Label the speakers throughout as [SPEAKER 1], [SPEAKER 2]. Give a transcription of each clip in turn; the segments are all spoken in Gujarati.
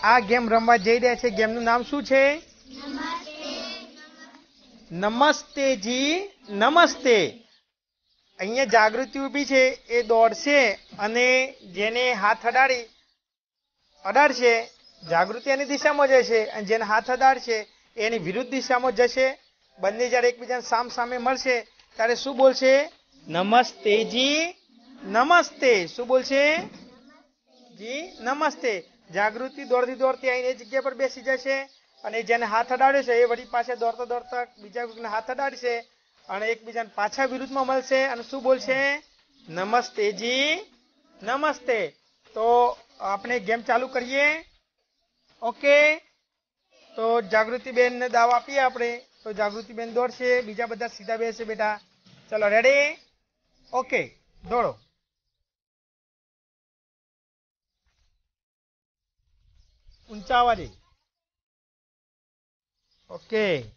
[SPEAKER 1] આ ગેમ રમવા જઈ રહ્યા છે ગેમનું નામ શું છે નમસ્તે જી નમસ્તે અહીંયા જાગૃતિ ઊભી છે એ દોડશે અને જેને હાથ અડાડશે જાગૃતિ એની દિશામાં જશે અને જેને હાથ અડાડશે એની વિરુદ્ધ દિશામાં જશે બંને જ્યારે એકબીજાને સામ સામે મળશે ત્યારે શું બોલશે નમસ્તે જી નમસ્તે શું બોલશે જી નમસ્તે જાગૃતિ દોડતી દોડતી આવીને એ જગ્યા પર બેસી જશે અને જેને હાથ અડાડ્યો છે એ વળી પાસે દોડતા દોડતા બીજા કોઈને હાથ અડાડશે અને એકબીજાને પાછા વિરુદ્ધમાં મળશે અને શું બોલશે નમસ્તે જી નમસ્તે તો આપણે ગેમ ચાલુ કરીએ ઓકે તો જાગૃતિબેન ને દાવ આપીએ આપણે તો જાગૃતિબેન દોડશે બીજા બધા સીધા બેસશે બેટા ચલો રેડી ઓકે દોડો ઊંચા અવાજે ઓકે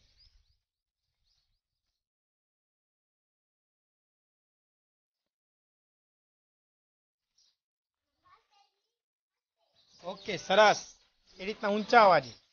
[SPEAKER 1] ઓકે સરસ એ રીતના ઊંચા અવાજે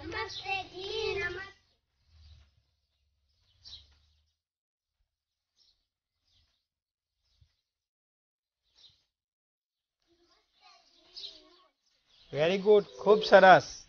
[SPEAKER 2] नमस्ते जी नमस्ते
[SPEAKER 1] વેરી ગુડ ખૂબ સરસ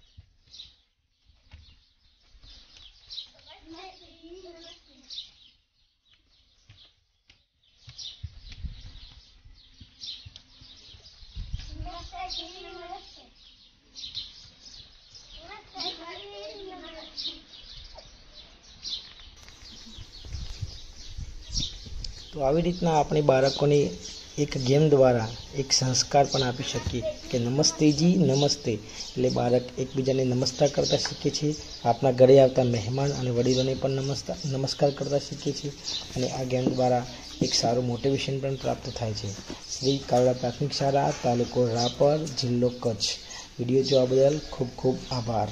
[SPEAKER 3] તો આવી રીતના આપણે બાળકોને એક ગેમ દ્વારા એક સંસ્કાર પણ આપી શકીએ કે નમસ્તેજી નમસ્તે એટલે બાળક એકબીજાને નમસ્કાર કરતા શીખે છે આપણા ઘરે આવતા મહેમાન અને વડીલોને પણ નમસ્કાર કરતા શીખે છે અને આ ગેમ દ્વારા એક સારું મોટિવેશન પણ પ્રાપ્ત થાય છે શ્રી કાવડા પ્રાથમિક શાળા તાલુકો રાપર જિલ્લો કચ્છ વિડીયો જોવા બદલ ખૂબ ખૂબ આભાર